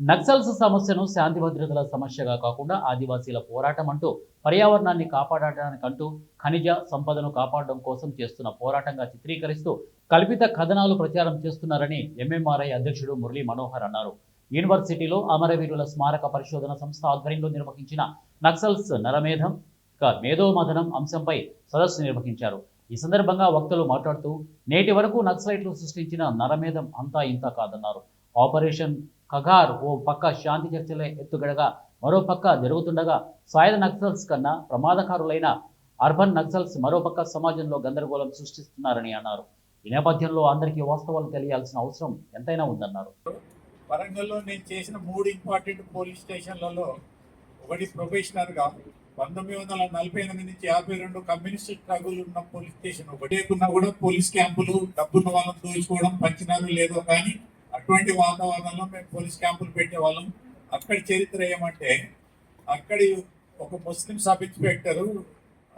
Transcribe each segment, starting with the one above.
నక్సల్స్ సమస్యను శాంతి భద్రతల సమస్యగా కాకుండా ఆదివాసీల పోరాటం అంటూ పర్యావరణాన్ని కాపాడటానికంటూ ఖనిజ సంపదను కాపాడడం కోసం చేస్తున్న పోరాటంగా చిత్రీకరిస్తూ కల్పిత కథనాలు ప్రచారం చేస్తున్నారని ఎంఎంఆర్ఐ అధ్యక్షుడు మురళీ మనోహర్ అన్నారు. యూనివర్సిటీలో అమరవీరుల స్మారక పరిశోధన సంస్థ ఆధ్వర్యంలో నిర్వహించిన నక్సల్స్ నరమేధం మేధోమథనం అంశంపై సదస్సు నిర్వహించారు. ఈ సందర్భంగా వక్తలు మాట్లాడుతూ నేటి వరకు నక్సలైట్లు సృష్టించిన నరమేధం అంతా ఇంత కాదన్నారు. ఆపరేషన్ కగార్ ఓ పక్క శాంతి చర్చలే ఎత్తుగడగా మరో పక్క జరుగుతుండగా సాయుధ నక్సల్స్ కన్నా ప్రమాదకారులైన అర్బన్ నక్సల్స్ మరోపక్క సమాజంలో గందరగోళం సృష్టిస్తున్నారని అన్నారు. ఈ నేపథ్యంలో అందరికీ వాస్తవాలు తెలియాల్సిన అవసరం ఎంతైనా ఉందన్నారు. వరంగల్లో నేను చేసిన 3 ఇంపార్టెంట్ పోలీస్ స్టేషన్లలో ఒకటి ప్రొబేషనర్గా 1948 నుంచి 52 కమ్యూనిస్ట్ స్ట్రగుల్ ఉన్న పోలీస్ స్టేషన్ ఒకటే ఉన్నా కూడా పోలీస్ క్యాంపులు డబ్బున్న వాళ్ళని దోచుకోవడం పంచినారు లేదో కానీ అటువంటి వాతావరణంలో మేము పోలీస్ క్యాంపులు పెట్టేవాళ్ళం. అక్కడి చరిత్ర ఏమంటే అక్కడి ఒక ముస్లిం సబ్ ఇన్స్పెక్టరు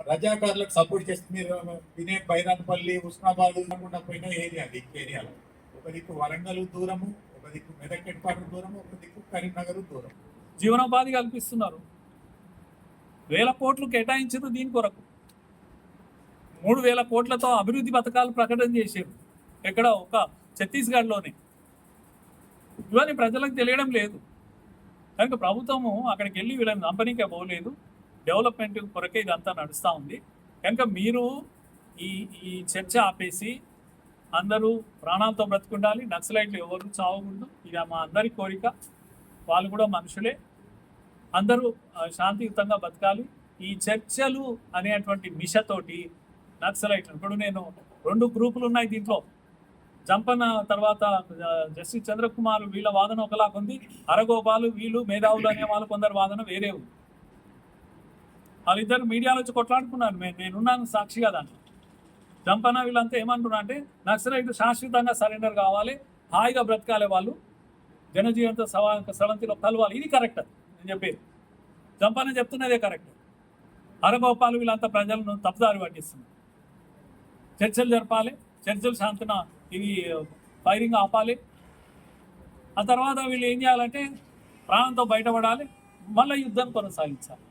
రజాకారులకు సపోర్ట్ చేస్తే మీరు వినే బైరాన్పల్లి ఉస్మాబాద్ కాకుండా పోయిన ఏరియా ఏరియాలో ఒక దిక్కు వరంగల్ దూరము, ఒక దిక్కు మెదక్ హెడ్ క్వార్టర్ దూరము, ఒక దిక్కు కరీంనగర్ దూరం. జీవనోపాధి కల్పిస్తున్నారు. 1000 కోట్లు కేటాయించారు దీని కొరకు. 3000 కోట్లతో అభివృద్ధి పథకాలు ప్రకటన చేశారు. ఎక్కడ ఒక ఛత్తీస్గఢ్లోనే. ఇవన్నీ ప్రజలకు తెలియడం లేదు. కనుక ప్రభుత్వము అక్కడికి వెళ్ళి వీళ్ళని కంపెనీకే పోలేదు. డెవలప్మెంట్ కొరకే ఇదంతా నడుస్తూ ఉంది. కనుక మీరు ఈ చర్చ ఆపేసి అందరూ ప్రాణాలతో బ్రతుకుండాలి. నక్సలైట్లు ఎవరు చావకూడదు. ఇది మా అందరి కోరిక. వాళ్ళు కూడా మనుషులే. అందరూ శాంతియుతంగా బతకాలి. ఈ చర్చలు అనేటువంటి మిషతోటి నక్సలైట్లు ఇప్పుడు నేను 2 గ్రూపులు ఉన్నాయి దీంట్లో. జంపన్న తర్వాత జస్టిస్ చంద్రకుమార్ వీళ్ళ వాదన ఒకలాగా ఉంది. అరగోపాలు వీళ్ళు మేధావులు అనే వాళ్ళు కొందరు వాదన వేరే ఉంది. వాళ్ళిద్దరు మీడియాలో వచ్చి కొట్లాడుకున్నారు. నేనున్నాను సాక్షిగా దాంట్లో. జంపన్న వీళ్ళంతా ఏమంటున్నా అంటే నక్సలైట్లు శాశ్వతంగా సరెండర్ కావాలి, హాయిగా బ్రతకాలి, వాళ్ళు జనజీవనంతో స్రవంతిలో కలవాలి. ఇది కరెక్ట్ నేను చెప్పేది. జంపన్న చెప్తున్నదే కరెక్ట్. అరగోపాలు వీళ్ళంతా ప్రజలను తప్పుదారి పట్టిస్తున్నారు. చర్చలు జరపాలి, చర్చలు శాంతిన ఇవి ఫైరింగ్ ఆపాలి. ఆ తర్వాత వీళ్ళు ఏం చేయాలంటే ప్రాణంతో బయటపడాలి, మళ్ళీ యుద్ధం కొనసాగించాలి.